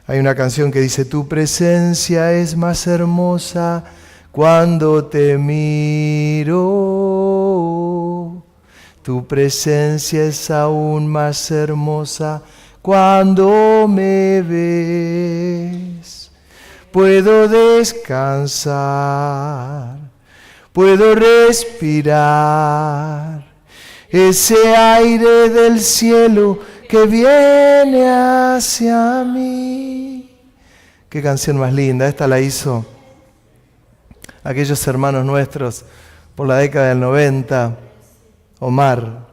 Hay una canción que dice: tu presencia es más hermosa cuando te miro. Tu presencia es aún más hermosa cuando me ves. Puedo descansar, puedo respirar ese aire del cielo que viene hacia mí. Qué canción más linda. Esta la hizo aquellos hermanos nuestros por la década del 90. Omar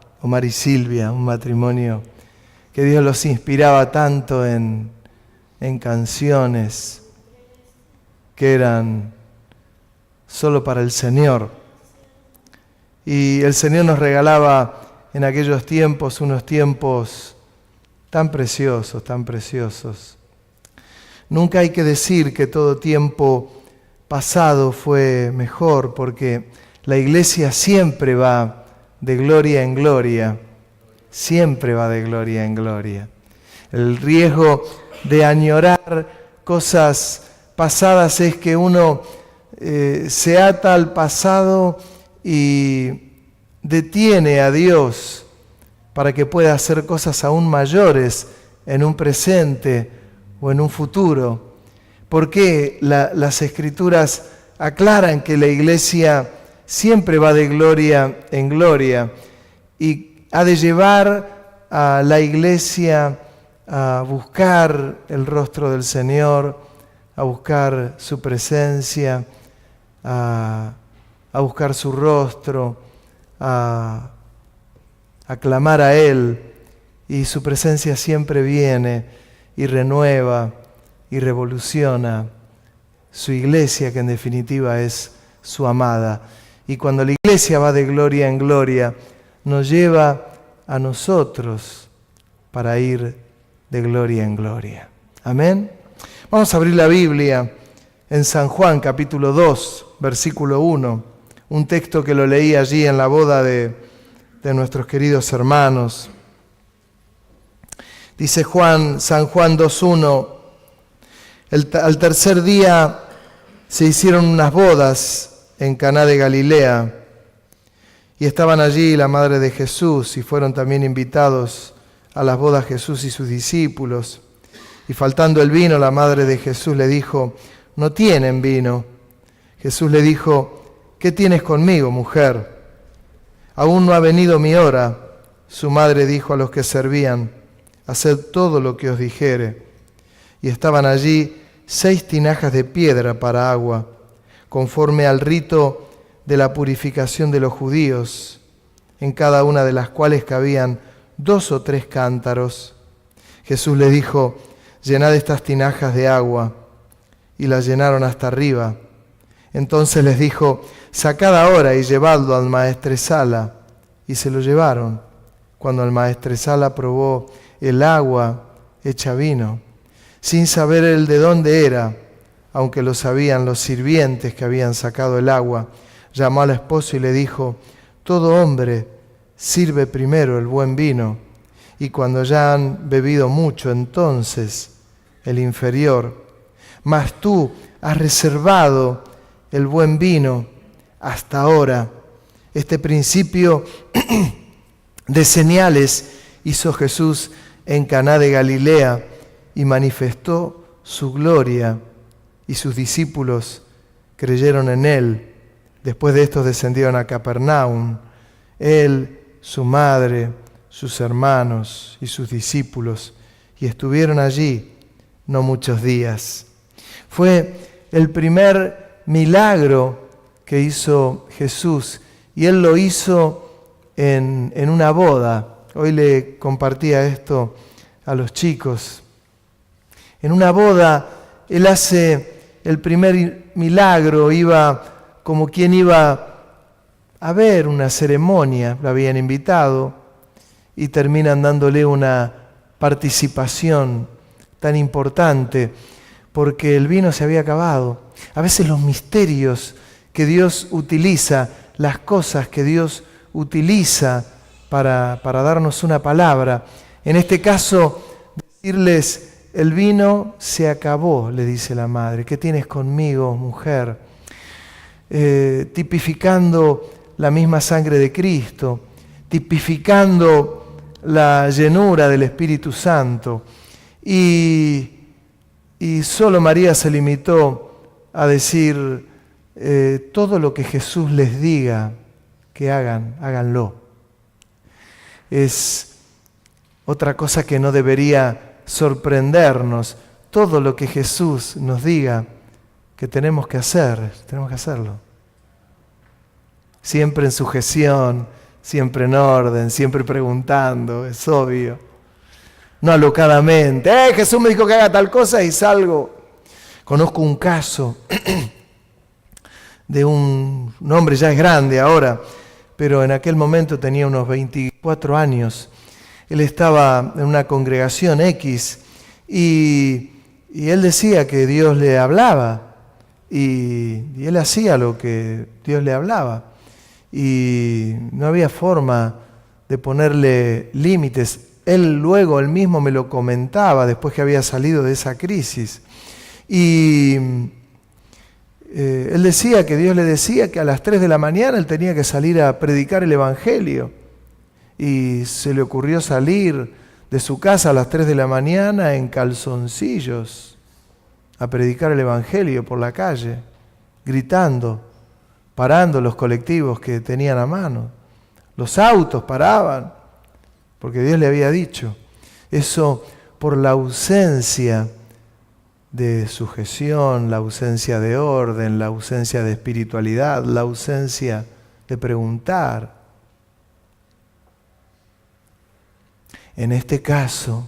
y Silvia, un matrimonio que Dios los inspiraba tanto en canciones que eran solo para el Señor. Y el Señor nos regalaba en aquellos tiempos unos tiempos tan preciosos, tan preciosos. Nunca hay que decir que todo tiempo pasado fue mejor, porque la iglesia siempre va de gloria en gloria, siempre va de gloria en gloria. El riesgo de añorar cosas pasadas es que uno se ata al pasado y detiene a Dios para que pueda hacer cosas aún mayores en un presente o en un futuro. Porque las Escrituras aclaran que la iglesia siempre va de gloria en gloria y ha de llevar a la iglesia a buscar el rostro del Señor, a buscar su presencia, a buscar su rostro, a clamar a Él, y su presencia siempre viene y renueva y revoluciona su iglesia, que en definitiva es su amada. Y cuando la iglesia va de gloria en gloria, nos lleva a nosotros para ir de gloria en gloria. Amén. Vamos a abrir la Biblia en San Juan capítulo 2, versículo 1, un texto que lo leí allí en la boda de nuestros queridos hermanos. Dice San Juan 2:1, al tercer día se hicieron unas bodas en Caná de Galilea, y estaban allí la madre de Jesús, y fueron también invitados a las bodas Jesús y sus discípulos. Y faltando el vino, la madre de Jesús le dijo: no tienen vino. Jesús le dijo: ¿qué tienes conmigo, mujer? Aún no ha venido mi hora. Su madre dijo a los que servían: haced todo lo que os dijere. Y estaban allí 6 tinajas de piedra para agua, conforme al rito de la purificación de los judíos, en cada una de las cuales cabían 2 o 3 cántaros. Jesús les dijo: llenad estas tinajas de agua. Y las llenaron hasta arriba. Entonces les dijo: sacad ahora y llevadlo al maestresala. Y se lo llevaron. Cuando el maestresala probó el agua hecha vino, sin saber él de dónde era, aunque lo sabían los sirvientes que habían sacado el agua, llamó al esposo y le dijo: todo hombre sirve primero el buen vino, y cuando ya han bebido mucho, entonces el inferior. Mas tú has reservado el buen vino hasta ahora. Este principio de señales hizo Jesús en Caná de Galilea y manifestó su gloria, y sus discípulos creyeron en él. Después de esto descendieron a Capernaum, él, su madre, sus hermanos y sus discípulos, y estuvieron allí no muchos días. Fue el primer milagro que hizo Jesús, y Él lo hizo en una boda. Hoy le compartía esto a los chicos. En una boda, Él hace el primer milagro, iba como quien iba a ver una ceremonia, lo habían invitado, y terminan dándole una participación tan importante, porque el vino se había acabado. A veces los misterios que Dios utiliza, las cosas que Dios utiliza para darnos una palabra. En este caso, decirles el vino se acabó, le dice la madre. ¿Qué tienes conmigo, mujer? Tipificando la misma sangre de Cristo, tipificando la llenura del Espíritu Santo. Y solo María se limitó a decir, todo lo que Jesús les diga que hagan, háganlo. Es otra cosa que no debería sorprendernos. Todo lo que Jesús nos diga que tenemos que hacer, tenemos que hacerlo. Siempre en sujeción, siempre en orden, siempre preguntando, es obvio. No alocadamente, Jesús me dijo que haga tal cosa y salgo. Conozco un caso de un hombre, ya es grande ahora, pero en aquel momento tenía unos 24 años. Él estaba en una congregación X y él decía que Dios le hablaba y él hacía lo que Dios le hablaba y no había forma de ponerle límites. Él mismo me lo comentaba después que había salido de esa crisis. Y él decía que Dios le decía que a las 3 de la mañana él tenía que salir a predicar el Evangelio. Y se le ocurrió salir de su casa a las 3 de la mañana en calzoncillos a predicar el Evangelio por la calle, gritando, parando los colectivos que tenían a mano. Los autos paraban, porque Dios le había dicho. Eso por la ausencia de sujeción, la ausencia de orden, la ausencia de espiritualidad, la ausencia de preguntar. En este caso,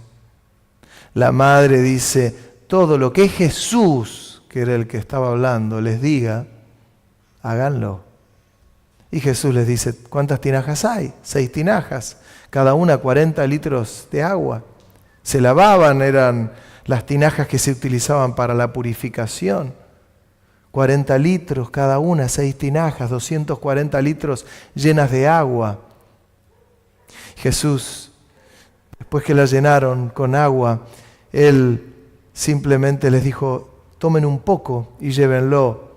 la madre dice, todo lo que Jesús, que era el que estaba hablando, les diga, háganlo. Y Jesús les dice, ¿cuántas tinajas hay? 6 tinajas, cada una 40 litros de agua. Se lavaban, eran las tinajas que se utilizaban para la purificación. 40 litros cada una, 6 tinajas, 240 litros llenas de agua. Jesús, después que la llenaron con agua, Él simplemente les dijo, tomen un poco y llévenlo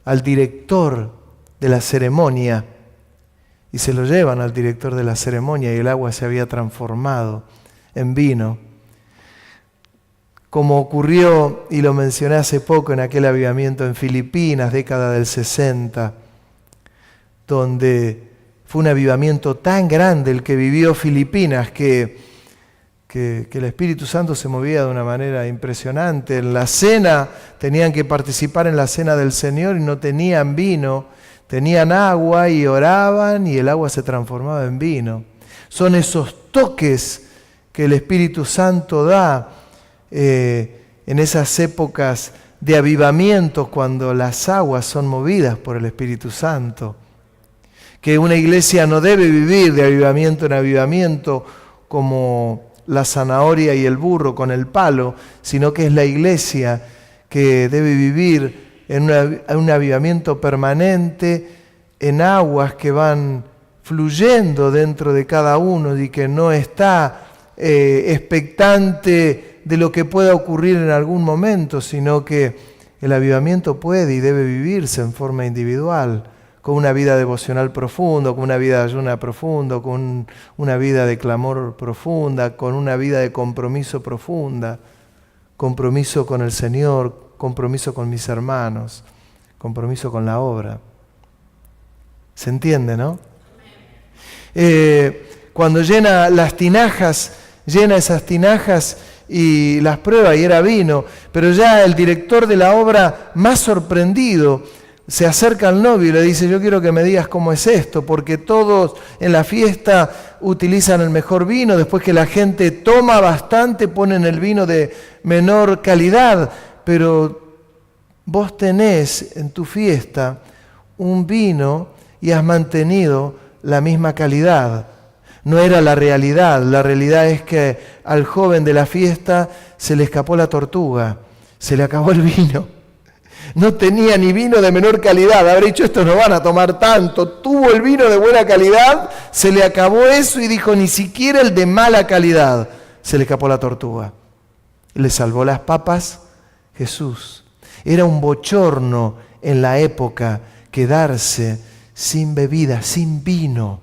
al director de la ceremonia. Y se lo llevan al director de la ceremonia y el agua se había transformado en vino. Como ocurrió, y lo mencioné hace poco, en aquel avivamiento en Filipinas, década del 60, donde fue un avivamiento tan grande el que vivió Filipinas que el Espíritu Santo se movía de una manera impresionante. En la cena, tenían que participar en la cena del Señor y no tenían vino, tenían agua y oraban y el agua se transformaba en vino. Son esos toques que el Espíritu Santo da en esas épocas de avivamientos cuando las aguas son movidas por el Espíritu Santo. Que una iglesia no debe vivir de avivamiento en avivamiento como la zanahoria y el burro con el palo, sino que es la iglesia que debe vivir en un avivamiento permanente, en aguas que van fluyendo dentro de cada uno y que no está expectante de lo que pueda ocurrir en algún momento, sino que el avivamiento puede y debe vivirse en forma individual, con una vida devocional profundo, con una vida de ayuno profundo, con una vida de clamor profunda, con una vida de compromiso profunda, compromiso con el Señor, compromiso con mis hermanos, compromiso con la obra. ¿Se entiende, no? Cuando llena las tinajas, llena esas tinajas y las prueba y era vino, pero ya el director de la obra, más sorprendido, se acerca al novio y le dice, yo quiero que me digas cómo es esto, porque todos en la fiesta utilizan el mejor vino, después que la gente toma bastante, ponen el vino de menor calidad, pero vos tenés en tu fiesta un vino y has mantenido la misma calidad. No era la realidad es que al joven de la fiesta se le escapó la tortuga, se le acabó el vino. No tenía ni vino de menor calidad, habrá dicho, estos no van a tomar tanto. Tuvo el vino de buena calidad, se le acabó eso y dijo, ni siquiera el de mala calidad, se le escapó la tortuga. Le salvó las papas Jesús. Era un bochorno en la época quedarse sin bebida, sin vino.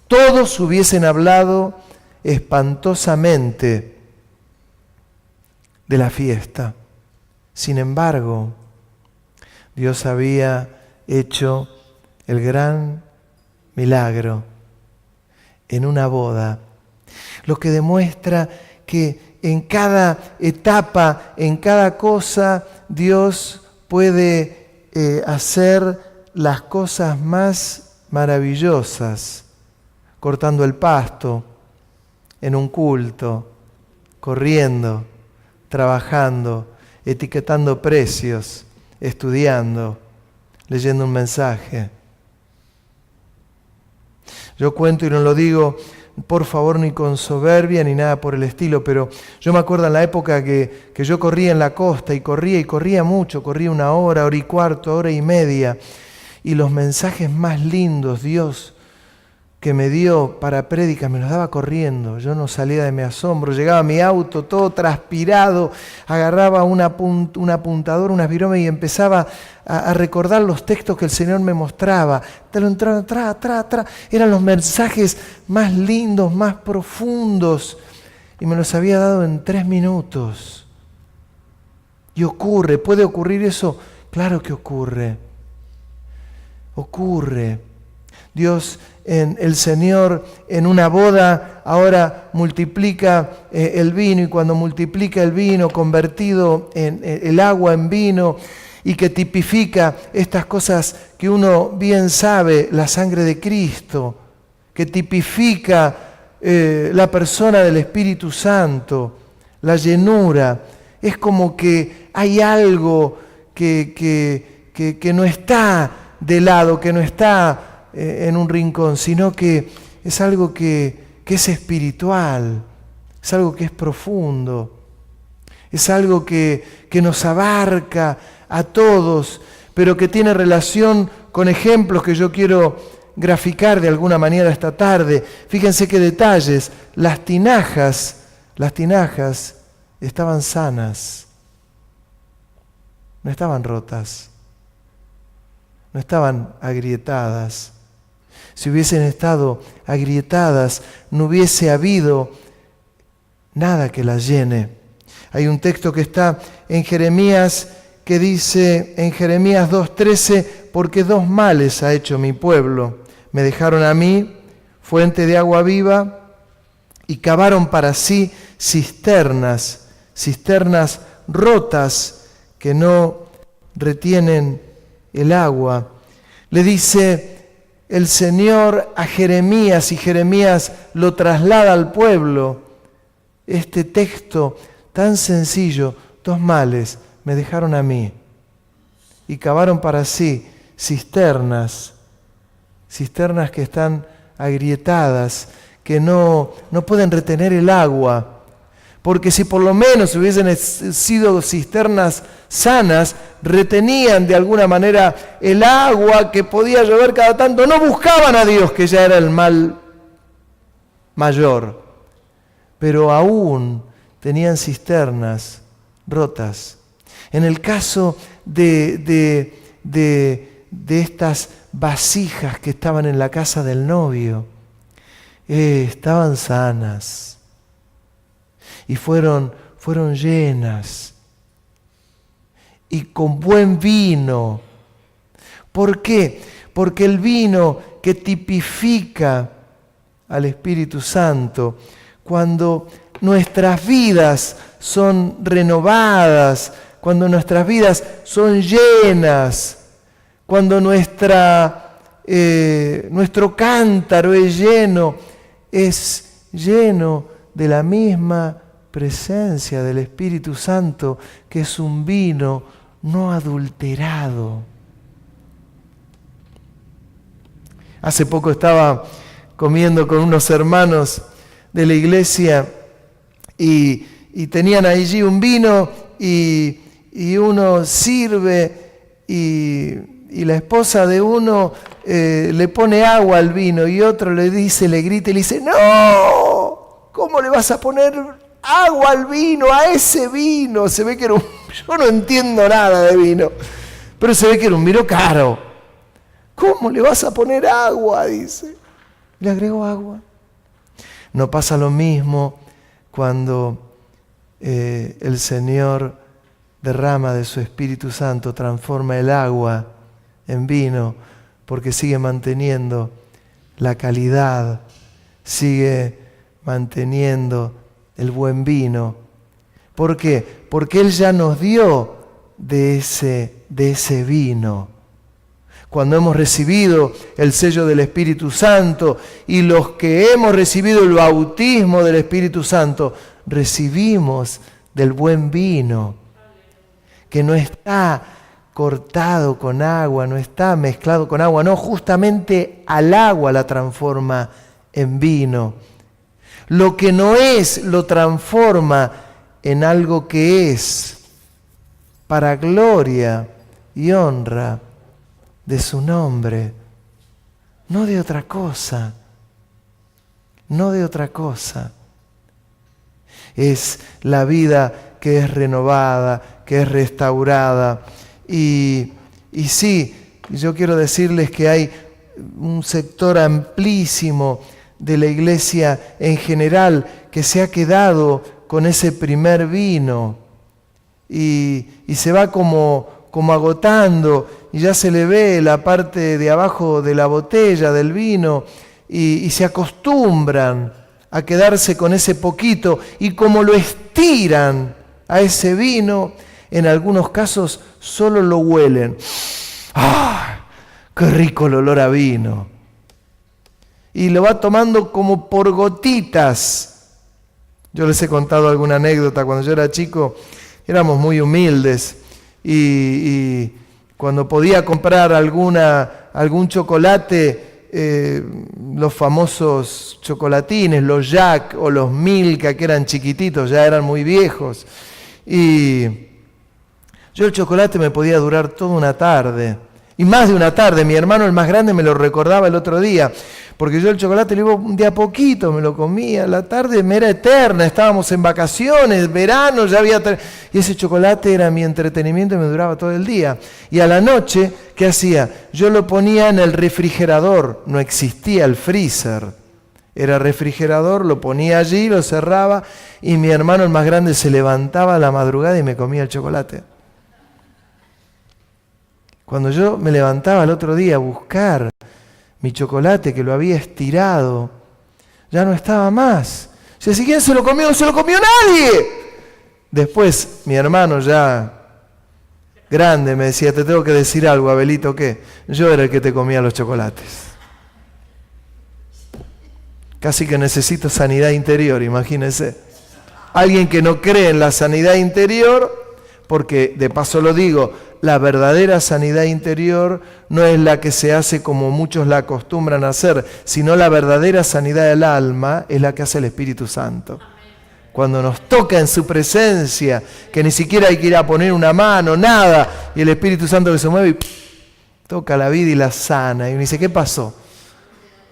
Todos hubiesen hablado espantosamente de la fiesta. Sin embargo, Dios había hecho el gran milagro en una boda, lo que demuestra que en cada etapa, en cada cosa, Dios puede hacer las cosas más maravillosas, cortando el pasto en un culto, corriendo, trabajando, etiquetando precios, estudiando, leyendo un mensaje. Yo cuento y no lo digo, por favor, ni con soberbia ni nada por el estilo, pero yo me acuerdo en la época que yo corría en la costa y corría mucho, corría 1 hora, 1 hora y cuarto, 1 hora y media, y los mensajes más lindos Dios que me dio para prédicas me los daba corriendo. Yo no salía de mi asombro, llegaba a mi auto todo transpirado, agarraba un apuntador, unas viromas y empezaba a recordar los textos que el Señor me mostraba. Eran los mensajes más lindos, más profundos, y me los había dado en 3 minutos. Y ¿puede ocurrir eso? Claro que ocurre. Dios, el Señor en una boda ahora multiplica el vino, y cuando multiplica el vino convertido en el agua en vino, y que tipifica estas cosas que uno bien sabe, la sangre de Cristo, que tipifica la persona del Espíritu Santo, la llenura, es como que hay algo que no está de lado, que no está en un rincón, sino que es algo que es espiritual, es algo que es profundo, es algo que nos abarca a todos, pero que tiene relación con ejemplos que yo quiero graficar de alguna manera esta tarde. Fíjense qué detalles. Las tinajas estaban sanas, no estaban rotas, no estaban agrietadas. Si hubiesen estado agrietadas, no hubiese habido nada que las llene. Hay un texto que está en Jeremías que dice, en Jeremías 2:13, porque 2 males ha hecho mi pueblo. Me dejaron a mí, fuente de agua viva, y cavaron para sí cisternas rotas que no retienen el agua. Le dice el Señor a Jeremías, y Jeremías lo traslada al pueblo. Este texto tan sencillo, 2 males me dejaron a mí, y cavaron para sí cisternas que están agrietadas, que no pueden retener el agua. Porque si por lo menos hubiesen sido cisternas sanas, retenían de alguna manera el agua que podía llover cada tanto. No buscaban a Dios, que ya era el mal mayor, pero aún tenían cisternas rotas. En el caso de estas vasijas que estaban en la casa del novio, estaban sanas. Y fueron llenas. Y con buen vino. ¿Por qué? Porque el vino que tipifica al Espíritu Santo, cuando nuestras vidas son renovadas, cuando nuestras vidas son llenas, cuando nuestro cántaro es lleno de la misma presencia del Espíritu Santo, que es un vino no adulterado. Hace poco estaba comiendo con unos hermanos de la iglesia y tenían allí un vino y uno sirve y la esposa de uno le pone agua al vino y otro le grita y le dice, ¡no! ¿Cómo le vas a poner agua al vino, a ese vino. Se ve que era yo no entiendo nada de vino, pero se ve que era un vino caro. ¿Cómo le vas a poner agua?, dice. Le agregó agua. ¿No pasa lo mismo cuando el Señor derrama de su Espíritu Santo, transforma el agua en vino, porque sigue manteniendo la calidad, sigue manteniendo el buen vino? ¿Por qué? Porque Él ya nos dio de ese vino. Cuando hemos recibido el sello del Espíritu Santo y los que hemos recibido el bautismo del Espíritu Santo, recibimos del buen vino, que no está cortado con agua, no está mezclado con agua, no, justamente al agua la transforma en vino. Lo que no es lo transforma en algo que es, para gloria y honra de su nombre, no de otra cosa, no de otra cosa. Es la vida que es renovada, que es restaurada. Y sí, yo quiero decirles que hay un sector amplísimo de la iglesia en general que se ha quedado con ese primer vino y se va como agotando, y ya se le ve la parte de abajo de la botella del vino y se acostumbran a quedarse con ese poquito, y como lo estiran a ese vino, en algunos casos solo lo huelen. ¡Ah! ¡Qué rico el olor a vino! Y lo va tomando como por gotitas. Yo les he contado alguna anécdota. Cuando yo era chico éramos muy humildes y cuando podía comprar algún chocolate, los famosos chocolatines, los Jack o los Milka, que eran chiquititos, ya eran muy viejos, y yo el chocolate me podía durar toda una tarde, y más de una tarde. Mi hermano, el más grande, me lo recordaba el otro día, porque yo el chocolate le iba de a poquito, me lo comía. La tarde me era eterna, estábamos en vacaciones, verano, ya había... Y ese chocolate era mi entretenimiento y me duraba todo el día. Y a la noche, ¿qué hacía? Yo lo ponía en el refrigerador, no existía el freezer. Era refrigerador, lo ponía allí, lo cerraba, y mi hermano, el más grande, se levantaba a la madrugada y me comía el chocolate. Cuando yo me levantaba el otro día a buscar mi chocolate que lo había estirado, ya no estaba más. Yo decía, ¿quién se lo comió? ¡No se lo comió nadie! Después mi hermano, ya grande, me decía, te tengo que decir algo, Abelito, ¿qué? Yo era el que te comía los chocolates. Casi que necesito sanidad interior, imagínense. Alguien que no cree en la sanidad interior, porque de paso lo digo, la verdadera sanidad interior no es la que se hace como muchos la acostumbran a hacer, sino la verdadera sanidad del alma es la que hace el Espíritu Santo. Cuando nos toca en su presencia, que ni siquiera hay que ir a poner una mano, nada, y el Espíritu Santo que se mueve y toca la vida y la sana. Y uno dice, ¿qué pasó?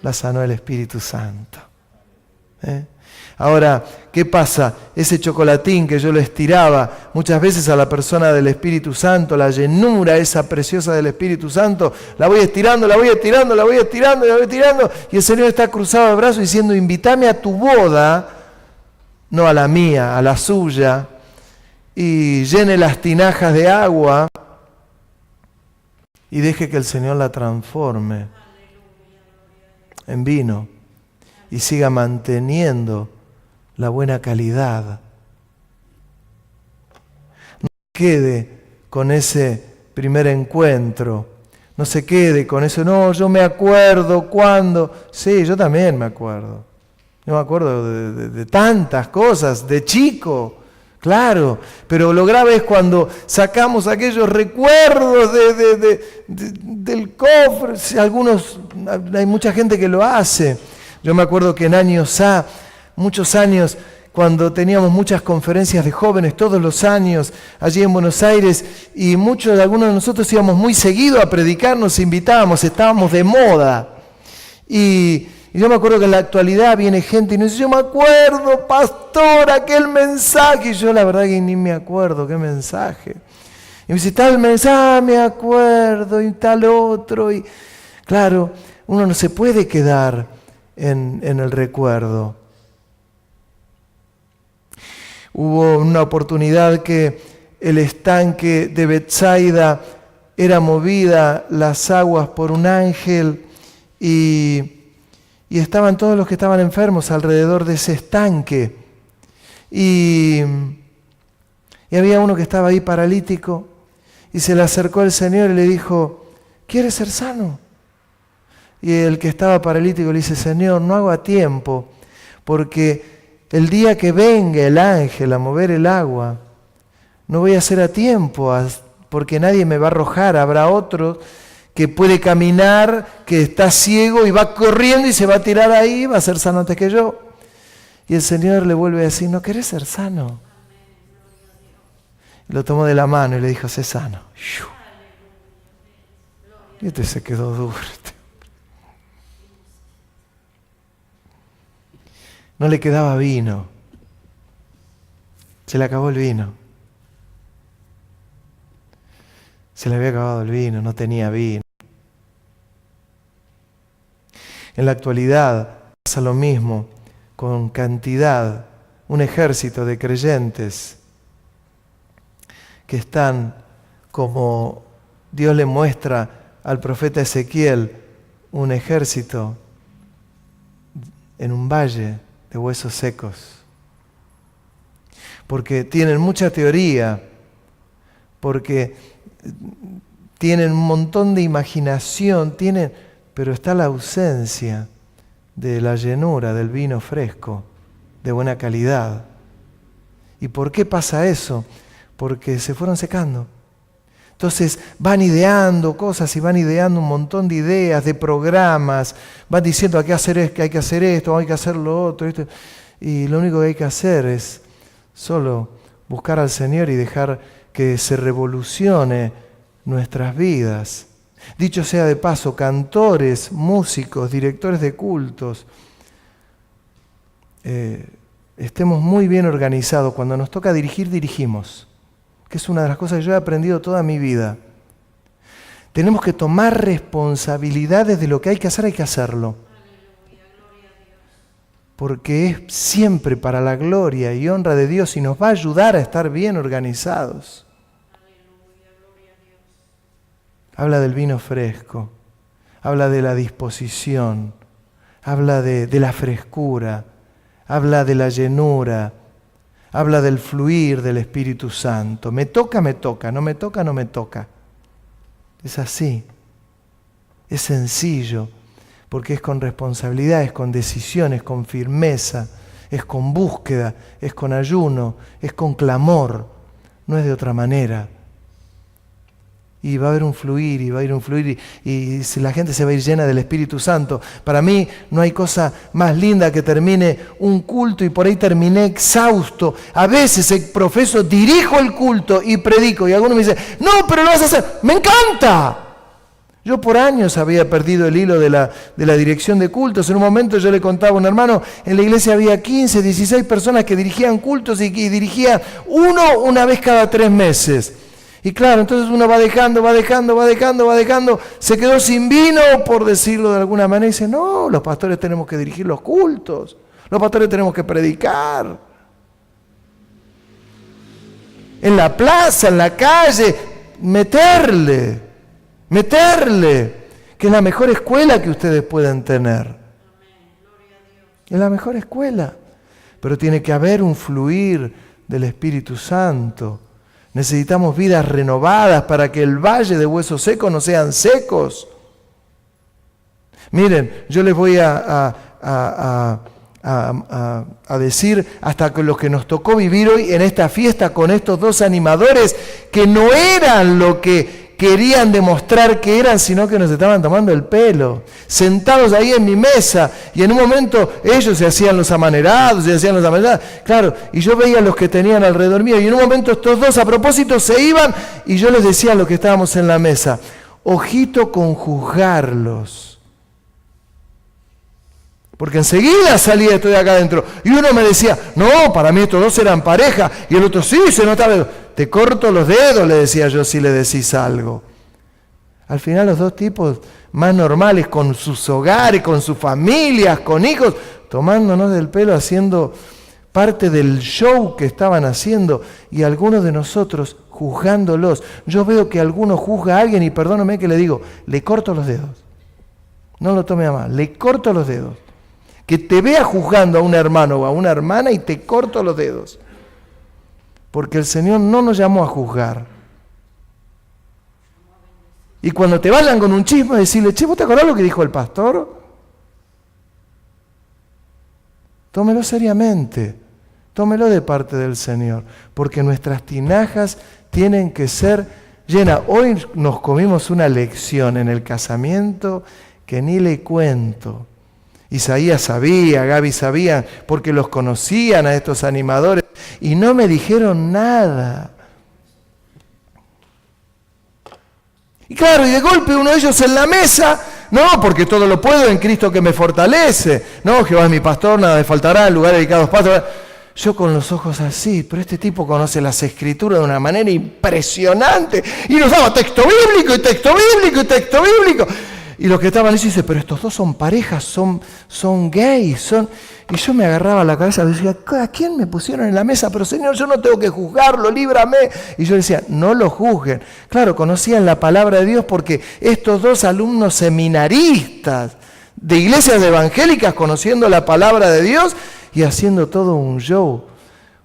La sanó el Espíritu Santo. Ahora, ¿qué pasa? Ese chocolatín que yo lo estiraba muchas veces a la persona del Espíritu Santo, la llenura esa preciosa del Espíritu Santo, la voy estirando, la voy estirando, la voy estirando, la voy estirando, y el Señor está cruzado de brazos diciendo, invítame a tu boda, no a la mía, a la suya, y llene las tinajas de agua y deje que el Señor la transforme en vino y siga manteniendo la buena calidad. No se quede con ese primer encuentro, no se quede con eso, no, yo me acuerdo cuando. Sí, yo también me acuerdo. Yo me acuerdo de tantas cosas, de chico, claro, pero lo grave es cuando sacamos aquellos recuerdos del cofre. Algunos, hay mucha gente que lo hace. Yo me acuerdo que en años muchos años, cuando teníamos muchas conferencias de jóvenes, todos los años, allí en Buenos Aires, y algunos de nosotros íbamos muy seguido a predicar, nos invitábamos, estábamos de moda. Y Y yo me acuerdo que en la actualidad viene gente y me dice, yo me acuerdo, pastor, aquel mensaje. Y yo la verdad que ni me acuerdo qué mensaje. Y me dice, tal mensaje, me acuerdo, y tal otro. Y claro, uno no se puede quedar en el recuerdo. Hubo una oportunidad que el estanque de Betsaida era movida las aguas por un ángel y estaban todos los que estaban enfermos alrededor de ese estanque. Y había uno que estaba ahí paralítico y se le acercó al Señor y le dijo, ¿quieres ser sano? Y el que estaba paralítico le dice, Señor, no hago a tiempo, porque el día que venga el ángel a mover el agua, no voy a hacer a tiempo, porque nadie me va a arrojar. Habrá otro que puede caminar, que está ciego y va corriendo y se va a tirar ahí, va a ser sano antes que yo. Y el Señor le vuelve a decir, ¿no querés ser sano? Y lo tomó de la mano y le dijo, sé sano. Y este se quedó duro. No le quedaba vino. Se le acabó el vino. Se le había acabado el vino, no tenía vino. En la actualidad pasa lo mismo con cantidad, un ejército de creyentes que están, como Dios le muestra al profeta Ezequiel, un ejército en un valle de huesos secos. Porque tienen mucha teoría, porque tienen un montón de imaginación, pero está la ausencia de la llenura del vino fresco, de buena calidad. ¿Y por qué pasa eso? Porque se fueron secando. Entonces van ideando cosas y van ideando un montón de ideas, de programas, van diciendo que hay que hacer esto, hay que hacer lo otro, y lo único que hay que hacer es solo buscar al Señor y dejar que se revolucione nuestras vidas. Dicho sea de paso, cantores, músicos, directores de cultos, estemos muy bien organizados. Cuando nos toca dirigir, dirigimos, que es una de las cosas que yo he aprendido toda mi vida. Tenemos que tomar responsabilidades de lo que hay que hacer, hay que hacerlo. Porque es siempre para la gloria y honra de Dios y nos va a ayudar a estar bien organizados. Habla del vino fresco, habla de la disposición, habla de la frescura, habla de la llenura, habla del fluir del Espíritu Santo. Me toca, no me toca, no me toca. Es así, es sencillo, porque es con responsabilidad, es con decisión, es con firmeza, es con búsqueda, es con ayuno, es con clamor, no es de otra manera. Y va a haber un fluir, y si la gente se va a ir llena del Espíritu Santo. Para mí no hay cosa más linda que termine un culto y por ahí terminé exhausto. A veces profeso, dirijo el culto y predico, y alguno me dice, no, pero lo vas a hacer. ¡Me encanta! Yo por años había perdido el hilo de la dirección de cultos. En un momento yo le contaba a un hermano, en la iglesia había 15, 16 personas que dirigían cultos y dirigía uno una vez cada 3 meses. Y claro, entonces uno va dejando, se quedó sin vino, por decirlo de alguna manera, y dice, no, los pastores tenemos que dirigir los cultos, los pastores tenemos que predicar. En la plaza, en la calle, meterle, que es la mejor escuela que ustedes pueden tener. Es la mejor escuela, pero tiene que haber un fluir del Espíritu Santo. Necesitamos vidas renovadas para que el valle de huesos secos no sean secos. Miren, yo les voy a decir hasta que los que nos tocó vivir hoy en esta fiesta con estos 2 animadores que no eran lo que querían demostrar que eran, sino que nos estaban tomando el pelo, sentados ahí en mi mesa, y en un momento ellos se hacían los amanerados, claro, y yo veía a los que tenían alrededor mío, y en un momento estos 2 a propósito se iban, y yo les decía a los que estábamos en la mesa, ojito con juzgarlos, Porque enseguida salía esto de acá adentro. Y uno me decía, no, para mí estos dos eran pareja. Y el otro, sí, se notaba. Te corto los dedos, le decía yo, si le decís algo. Al final los dos tipos más normales, con sus hogares, con sus familias, con hijos, tomándonos del pelo, haciendo parte del show que estaban haciendo. Y algunos de nosotros juzgándolos. Yo veo que alguno juzga a alguien y perdóname que le digo, le corto los dedos. No lo tome a mal, le corto los dedos. Que te vea juzgando a un hermano o a una hermana y te corto los dedos. Porque el Señor no nos llamó a juzgar. Y cuando te vayan con un chisme, decirle, che, ¿vos te acordás lo que dijo el pastor? Tómelo seriamente. Tómelo de parte del Señor. Porque nuestras tinajas tienen que ser llenas. Hoy nos comimos una lección en el casamiento que ni le cuento. Isaías sabía, Gaby sabía, porque los conocían a estos animadores y no me dijeron nada. Y claro, y de golpe uno de ellos en la mesa, no, porque todo lo puedo en Cristo que me fortalece. No, Jehová es mi pastor, nada me faltará, en lugar dedicados pastos. Yo con los ojos así, pero este tipo conoce las Escrituras de una manera impresionante y nos daba texto bíblico y texto bíblico y texto bíblico. Y los que estaban allí dicen, pero estos dos son parejas, son gays, Y yo me agarraba la cabeza y decía, ¿a quién me pusieron en la mesa? Pero Señor, yo no tengo que juzgarlo, líbrame. Y yo decía, no lo juzguen. Claro, conocían la palabra de Dios porque estos dos alumnos seminaristas de iglesias evangélicas conociendo la palabra de Dios y haciendo todo un show.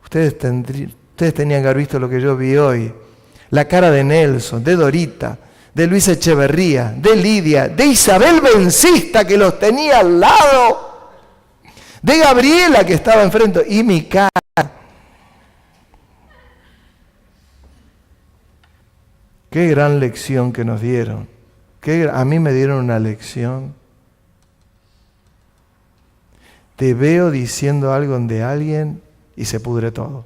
Ustedes tenían que haber visto lo que yo vi hoy. La cara de Nelson, de Dorita, de Luis Echeverría, de Lidia, de Isabel Bencista que los tenía al lado, de Gabriela que estaba enfrente, y mi cara. Qué gran lección que nos dieron. A mí me dieron una lección. Te veo diciendo algo de alguien y se pudre todo.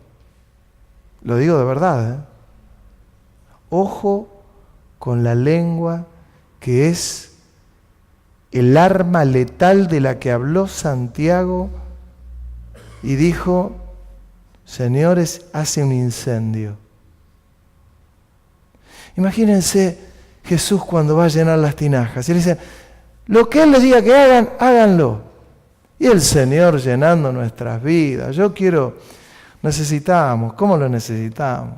Lo digo de verdad, ¿eh? Ojo con la lengua, que es el arma letal de la que habló Santiago y dijo, señores, hace un incendio. Imagínense Jesús cuando va a llenar las tinajas. Y le dice, lo que Él les diga que hagan, háganlo. Y el Señor llenando nuestras vidas. Necesitamos, ¿cómo lo necesitamos?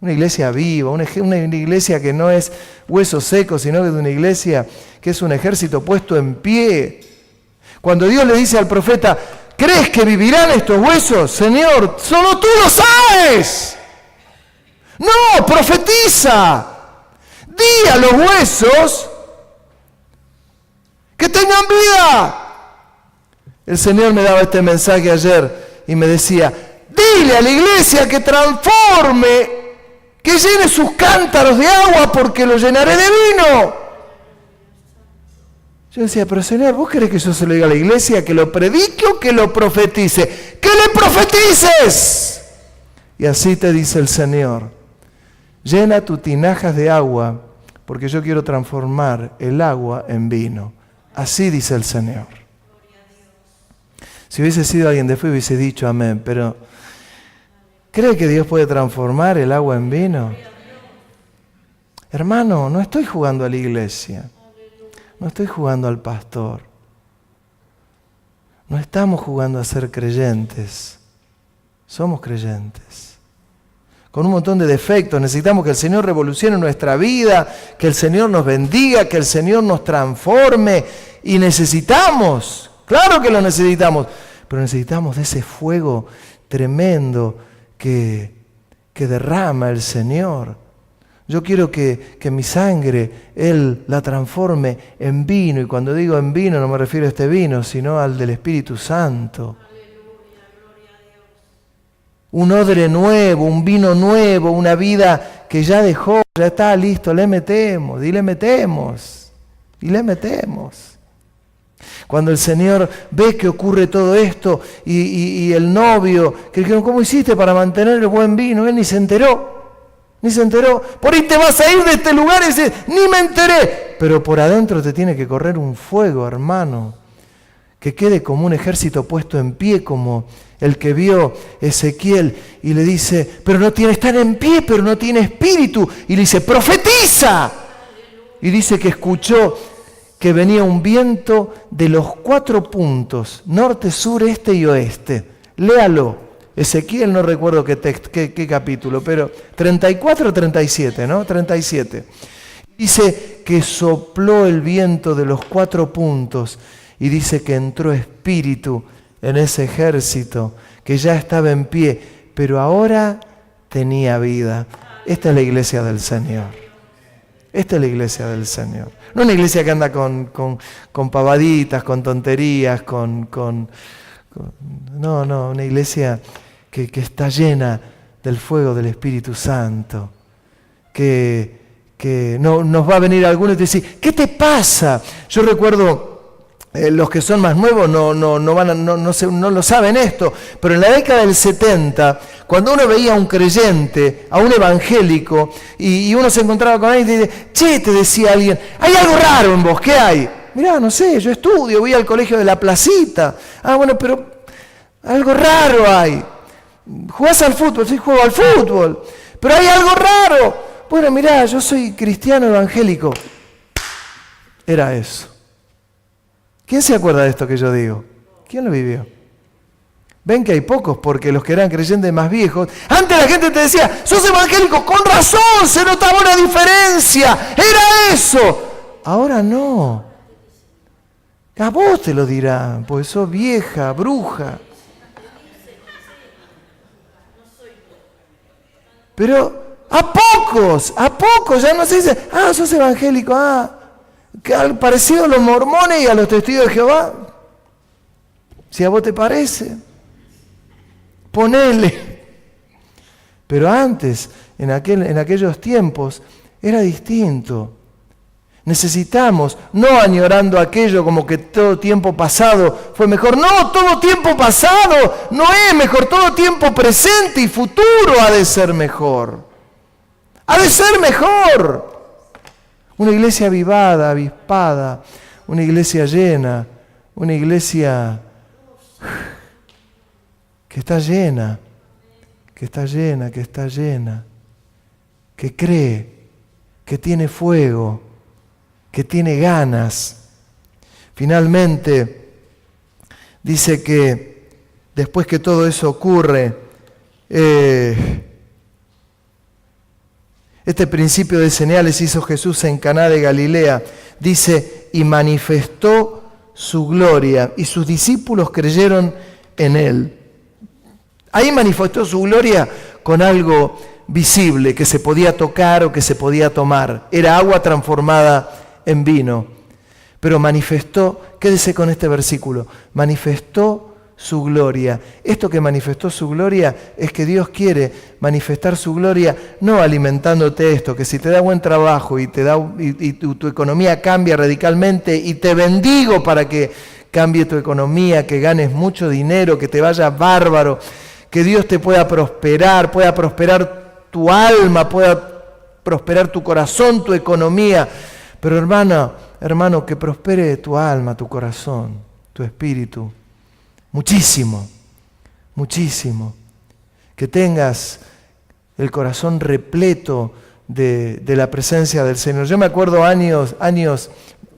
Una iglesia viva, una iglesia que no es hueso seco, sino que es una iglesia que es un ejército puesto en pie. Cuando Dios le dice al profeta, ¿crees que vivirán estos huesos? Señor, solo tú lo sabes. No, profetiza. Di a los huesos que tengan vida. El Señor me daba este mensaje ayer y me decía, dile a la iglesia que transforme, que llene sus cántaros de agua porque lo llenaré de vino. Yo decía, pero Señor, ¿vos querés que yo se lo diga a la iglesia, que lo predique o que lo profetice? ¡Que le profetices! Y así te dice el Señor, llena tus tinajas de agua porque yo quiero transformar el agua en vino. Así dice el Señor. Si hubiese sido alguien de fe hubiese dicho amén, pero ¿cree que Dios puede transformar el agua en vino? Hermano, no estoy jugando a la iglesia, no estoy jugando al pastor, no estamos jugando a ser creyentes, somos creyentes. Con un montón de defectos, necesitamos que el Señor revolucione nuestra vida, que el Señor nos bendiga, que el Señor nos transforme y necesitamos, claro que lo necesitamos, pero necesitamos de ese fuego tremendo que derrama el Señor. Yo quiero que mi sangre, Él la transforme en vino, y cuando digo en vino no me refiero a este vino, sino al del Espíritu Santo. Un odre nuevo, un vino nuevo, una vida que ya dejó, ya está listo, le metemos. Cuando el Señor ve que ocurre todo esto y el novio, que dijeron, ¿cómo hiciste para mantener el buen vino? Él ni se enteró. Por ahí te vas a ir de este lugar y dices, ni me enteré. Pero por adentro te tiene que correr un fuego, hermano, que quede como un ejército puesto en pie, como el que vio Ezequiel, y le dice, pero no tiene, están en pie, pero no tiene espíritu, y le dice, profetiza. Y dice que escuchó que venía un viento de los 4 puntos, norte, sur, este y oeste. Léalo. Ezequiel, no recuerdo qué capítulo, pero 34 o 37, ¿no? 37. Dice que sopló el viento de los 4 puntos y dice que entró espíritu en ese ejército que ya estaba en pie, pero ahora tenía vida. Esta es la iglesia del Señor. Esta es la iglesia del Señor. No una iglesia que anda con pavaditas, con tonterías, no, una iglesia que está llena del fuego del Espíritu Santo. Que no nos va a venir alguno y te dice, ¿qué te pasa? Yo recuerdo, los que son más nuevos no lo saben esto, pero en la década del 70, cuando uno veía a un creyente, a un evangélico, y uno se encontraba con alguien y dice, che, te decía alguien, hay algo raro en vos, ¿qué hay? Mirá, no sé, yo estudio, voy al colegio de la Placita. Ah, bueno, pero algo raro hay. ¿Jugás al fútbol? Sí, juego al fútbol. Pero hay algo raro. Bueno, mirá, yo soy cristiano evangélico. Era eso. ¿Quién se acuerda de esto que yo digo? ¿Quién lo vivió? Ven que hay pocos, porque los que eran creyentes más viejos, antes la gente te decía, sos evangélico, con razón, se notaba una diferencia, era eso. Ahora no. A vos te lo dirán, porque sos vieja, bruja. Pero a pocos, ya no se dice, sos evangélico, parecido a los mormones y a los testigos de Jehová. Si a vos te parece, ponele. Pero antes, en aquellos tiempos, era distinto. Necesitamos, no añorando aquello como que todo tiempo pasado fue mejor. No, todo tiempo pasado no es mejor, todo tiempo presente y futuro ha de ser mejor. Ha de ser mejor. Una iglesia avivada, avispada, una iglesia llena, una iglesia que está llena, que cree, que tiene fuego, que tiene ganas. Finalmente, dice que después que todo eso ocurre, este principio de señales hizo Jesús en Caná de Galilea. Dice, y manifestó su gloria, y sus discípulos creyeron en él. Ahí manifestó su gloria con algo visible, que se podía tocar o que se podía tomar. Era agua transformada en vino. Pero manifestó, quédese con este versículo, manifestó su gloria. Esto que manifestó su gloria es que Dios quiere manifestar su gloria no alimentándote esto, que si te da buen trabajo y tu economía cambia radicalmente y te bendigo para que cambie tu economía, que ganes mucho dinero, que te vaya bárbaro, que Dios te pueda prosperar tu alma, pueda prosperar tu corazón, tu economía. Pero hermano, que prospere tu alma, tu corazón, tu espíritu. Muchísimo. Que tengas el corazón repleto de la presencia del Señor. Yo me acuerdo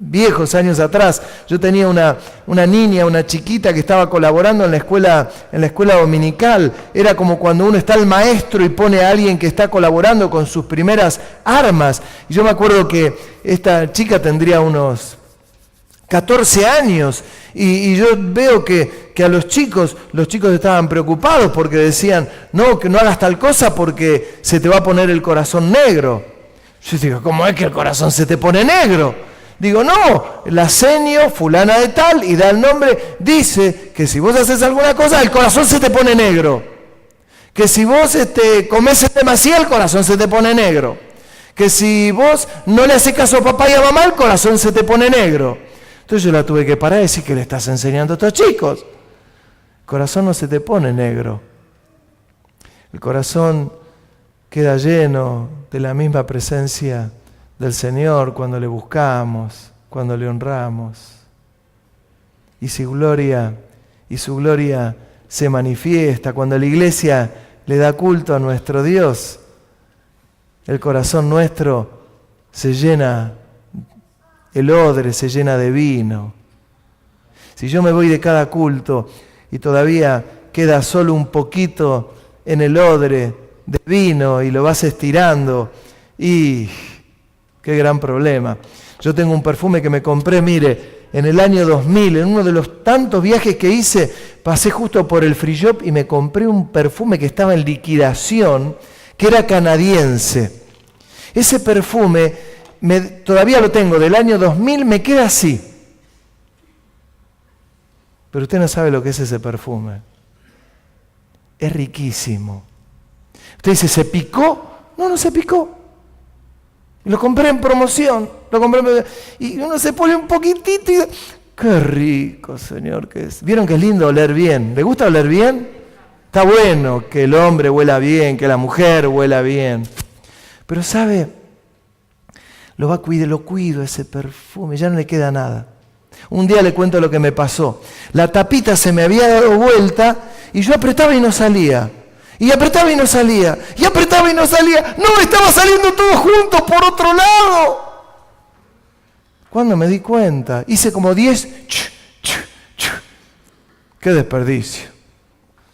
viejos años atrás, yo tenía una niña, una chiquita que estaba colaborando en la escuela dominical. Era como cuando uno está el maestro y pone a alguien que está colaborando con sus primeras armas. Y yo me acuerdo que esta chica tendría unos 14 años y yo veo que a los chicos estaban preocupados porque decían, no, que no hagas tal cosa porque se te va a poner el corazón negro. Yo digo, ¿cómo es que el corazón se te pone negro? Digo, no, la seño fulana de tal, y da el nombre, dice que si vos haces alguna cosa, el corazón se te pone negro. Que si vos comés demasiado, el corazón se te pone negro. Que si vos no le haces caso a papá y a mamá, el corazón se te pone negro. Entonces yo la tuve que parar y decir, ¿qué le estás enseñando a estos chicos? El corazón no se te pone negro. El corazón queda lleno de la misma presencia del Señor cuando le buscamos, cuando le honramos. y su gloria se manifiesta. Cuando la iglesia le da culto a nuestro Dios, el corazón nuestro se llena, el odre se llena de vino. Si yo me voy de cada culto y todavía queda solo un poquito en el odre de vino y lo vas estirando, y qué gran problema. Yo tengo un perfume que me compré, mire, en el año 2000, en uno de los tantos viajes que hice, pasé justo por el free shop y me compré un perfume que estaba en liquidación, que era canadiense. Ese perfume, todavía lo tengo, del año 2000, me queda así. Pero usted no sabe lo que es ese perfume. Es riquísimo. Usted dice, ¿se picó? No se picó. Lo compré en promoción, y uno se pone un poquitito y dice, qué rico, Señor, que es. ¿Vieron que es lindo oler bien? ¿Le gusta oler bien? Está bueno que el hombre huela bien, que la mujer huela bien. Pero ¿sabe? Lo cuido ese perfume, ya no le queda nada. Un día le cuento lo que me pasó. La tapita se me había dado vuelta y yo apretaba y no salía. Y apretaba y no salía. Y apretaba y no salía. ¡No! Estaba saliendo todo junto por otro lado. Cuando me di cuenta, hice como 10. ¡Qué desperdicio!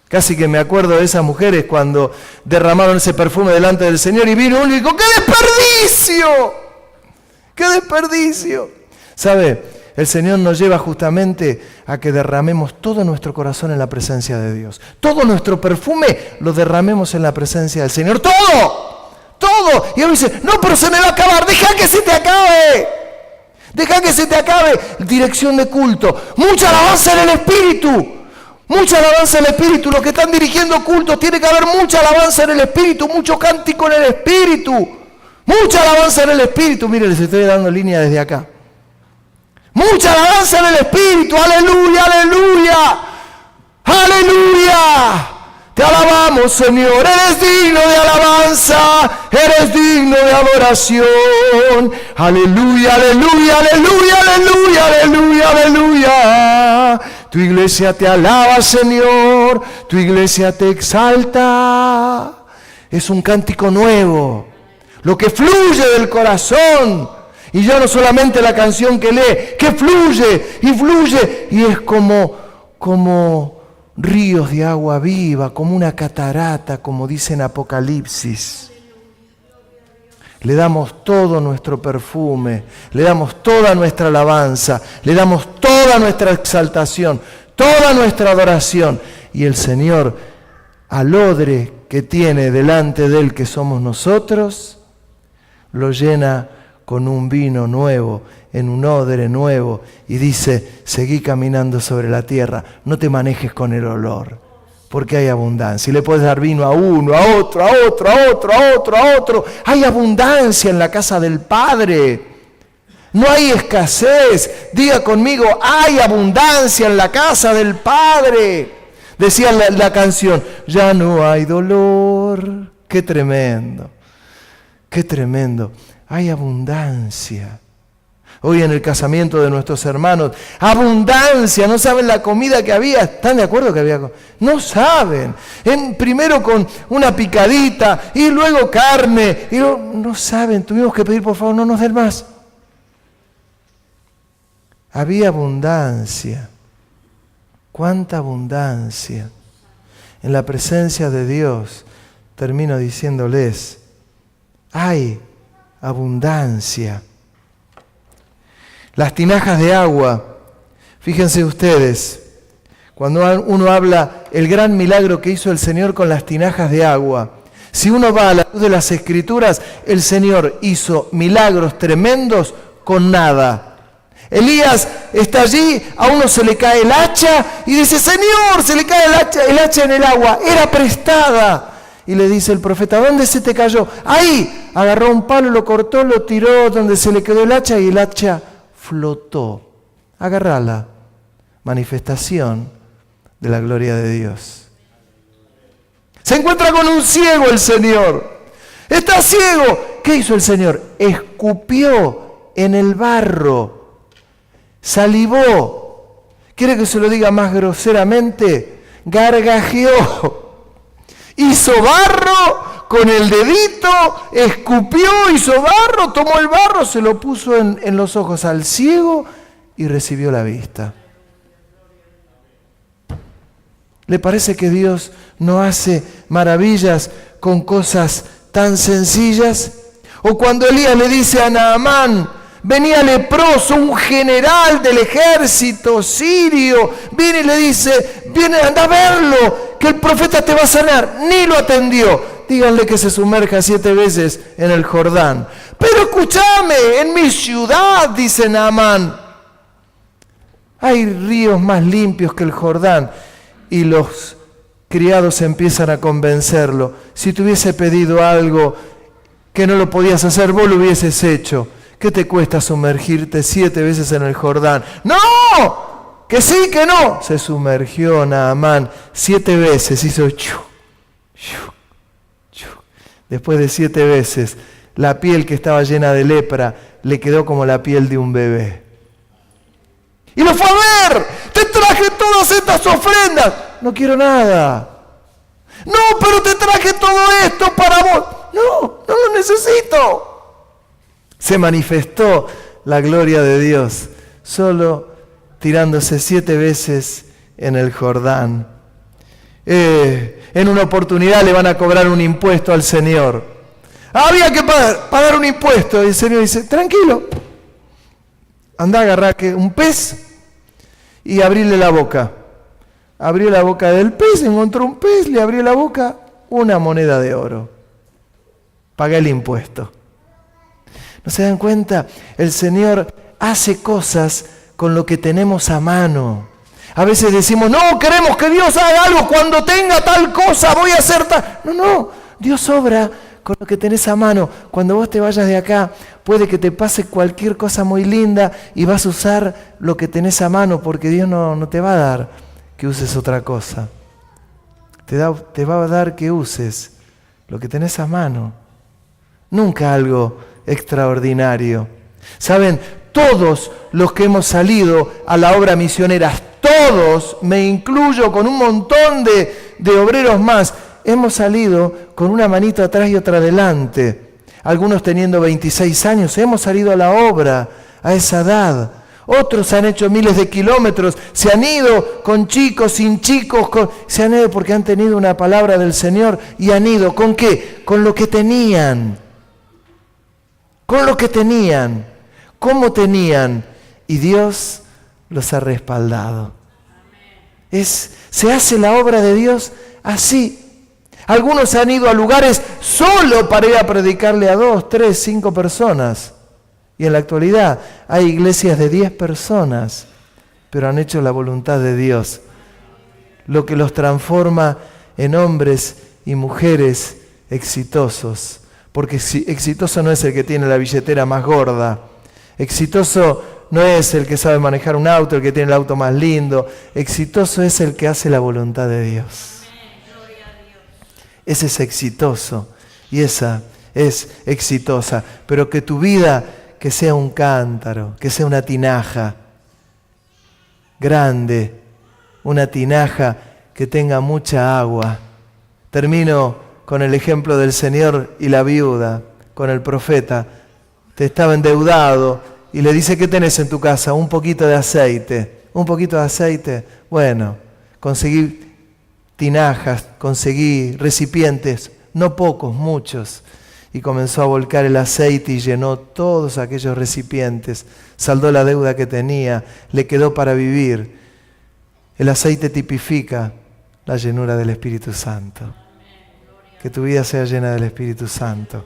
Casi que me acuerdo de esas mujeres cuando derramaron ese perfume delante del Señor y vino uno y dijo, ¡qué desperdicio! ¡Qué desperdicio! ¿Sabe? El Señor nos lleva justamente a que derramemos todo nuestro corazón en la presencia de Dios. Todo nuestro perfume lo derramemos en la presencia del Señor. ¡Todo! ¡Todo! Y él dice, no, pero se me va a acabar. ¡Deja que se te acabe! ¡Deja que se te acabe! Dirección de culto. ¡Mucha alabanza en el Espíritu! ¡Mucha alabanza en el Espíritu! Los que están dirigiendo cultos, tiene que haber mucha alabanza en el Espíritu, mucho cántico en el Espíritu. ¡Mucha alabanza en el Espíritu! Mire, les estoy dando línea desde acá. Mucha alabanza en el Espíritu, aleluya, aleluya, aleluya. Te alabamos, Señor, eres digno de alabanza, eres digno de adoración. Aleluya, aleluya, aleluya, aleluya, aleluya, aleluya. Tu iglesia te alaba, Señor, tu iglesia te exalta. Es un cántico nuevo, lo que fluye del corazón. Y ya no solamente la canción que lee, que fluye y es como ríos de agua viva, como una catarata, como dice en Apocalipsis. Le damos todo nuestro perfume, le damos toda nuestra alabanza, le damos toda nuestra exaltación, toda nuestra adoración. Y el Señor, al odre que tiene delante de Él, que somos nosotros, lo llena con un vino nuevo, en un odre nuevo, y dice, seguí caminando sobre la tierra, no te manejes con el olor, porque hay abundancia. Y le puedes dar vino a uno, a otro, a otro, a otro, a otro, a otro. Hay abundancia en la casa del Padre. No hay escasez. Diga conmigo, hay abundancia en la casa del Padre. Decía la canción, ya no hay dolor. Qué tremendo, qué tremendo. Hay abundancia. Hoy en el casamiento de nuestros hermanos, abundancia, no saben la comida que había. ¿Están de acuerdo que había? No saben. Primero con una picadita y luego carne. Y no saben, tuvimos que pedir por favor no nos den más. Había abundancia. ¿Cuánta abundancia? En la presencia de Dios, termino diciéndoles, hay abundancia. Las tinajas de agua, fíjense ustedes, cuando uno habla el gran milagro que hizo el Señor con las tinajas de agua, si uno va a la luz de las Escrituras, el Señor hizo milagros tremendos con nada. Elías está allí, a uno se le cae el hacha y dice, Señor, se le cae el hacha en el agua, era prestada. Y le dice el profeta, ¿dónde se te cayó? Ahí, agarró un palo, lo cortó, lo tiró donde se le quedó el hacha y el hacha flotó. Agárrala. Manifestación de la gloria de Dios. Se encuentra con un ciego el Señor. Está ciego. ¿Qué hizo el Señor? Escupió en el barro. Salivó. ¿Quiere que se lo diga más groseramente? Gargajeó. Hizo barro con el dedito, escupió, hizo barro, tomó el barro, se lo puso en los ojos al ciego y recibió la vista. ¿Le parece que Dios no hace maravillas con cosas tan sencillas? O cuando Elías le dice a Naamán, venía leproso, un general del ejército sirio, viene y le dice, viene, anda a verlo, que el profeta te va a sanar. Ni lo atendió. Díganle que se sumerja 7 veces en el Jordán. Pero escúchame, en mi ciudad, dice Naamán, hay ríos más limpios que el Jordán. Y los criados empiezan a convencerlo. Si te hubiese pedido algo que no lo podías hacer, vos lo hubieses hecho. ¿Qué te cuesta sumergirte 7 veces en el Jordán? ¡No! ¡Que sí, que no! Se sumergió Naamán 7 veces, hizo chu, chu, chu. Después de 7 veces, la piel que estaba llena de lepra le quedó como la piel de un bebé. Y lo fue a ver. Te traje todas estas ofrendas. No quiero nada. No, pero te traje todo esto para vos. No, no lo necesito. Se manifestó la gloria de Dios solo tirándose 7 veces en el Jordán. En una oportunidad le van a cobrar un impuesto al Señor. Había que pagar un impuesto. Y el Señor dice, tranquilo. Anda a agarrar un pez y abrirle la boca. Abrió la boca del pez, encontró un pez, le abrió la boca, una moneda de oro. Paga el impuesto. ¿No se dan cuenta? El Señor hace cosas con lo que tenemos a mano. A veces decimos, no, queremos que Dios haga algo, cuando tenga tal cosa voy a hacer tal. No, Dios obra con lo que tenés a mano. Cuando vos te vayas de acá, puede que te pase cualquier cosa muy linda y vas a usar lo que tenés a mano, porque Dios no te va a dar que uses otra cosa. Te va a dar que uses lo que tenés a mano. Nunca algo extraordinario. ¿Saben? Todos los que hemos salido a la obra misionera, todos, me incluyo con un montón de obreros más, hemos salido con una manito atrás y otra adelante. Algunos teniendo 26 años, hemos salido a la obra a esa edad. Otros han hecho miles de kilómetros, se han ido con chicos, sin chicos, se han ido porque han tenido una palabra del Señor y han ido. ¿Con qué? Con lo que tenían. Con lo que tenían. ¿Cómo tenían? Y Dios los ha respaldado. Se hace la obra de Dios así. Algunos han ido a lugares solo para ir a predicarle a 2, 3, 5 personas. Y en la actualidad hay iglesias de 10 personas, pero han hecho la voluntad de Dios, lo que los transforma en hombres y mujeres exitosos. Porque exitoso no es el que tiene la billetera más gorda, exitoso no es el que sabe manejar un auto, el que tiene el auto más lindo, exitoso es el que hace la voluntad de Dios. Ese es exitoso y esa es exitosa, pero que tu vida que sea un cántaro, que sea una tinaja grande, una tinaja que tenga mucha agua. Termino con el ejemplo del Señor y la viuda, con el profeta. Te estaba endeudado y le dice, ¿qué tenés en tu casa? Un poquito de aceite. ¿Un poquito de aceite? Bueno, conseguí tinajas, conseguí recipientes, no pocos, muchos. Y comenzó a volcar el aceite y llenó todos aquellos recipientes. Saldó la deuda que tenía, le quedó para vivir. El aceite tipifica la llenura del Espíritu Santo. Que tu vida sea llena del Espíritu Santo.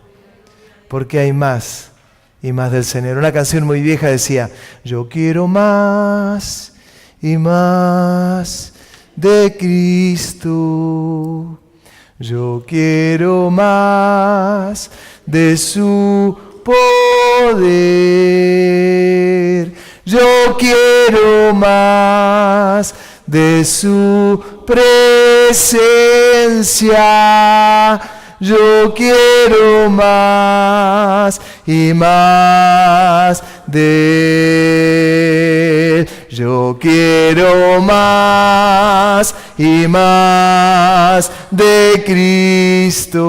Porque hay más y más del Señor. Una canción muy vieja decía, yo quiero más y más de Cristo. Yo quiero más de su poder. Yo quiero más de su presencia. Yo quiero más y más de él. Yo quiero más y más de Cristo.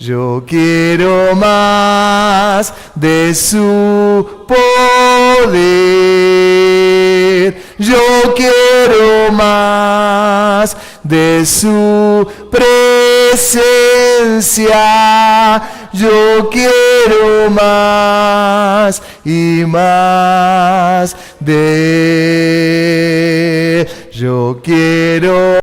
Yo quiero más de su poder. Yo quiero más de su presencia. Yo quiero más y más de. Yo quiero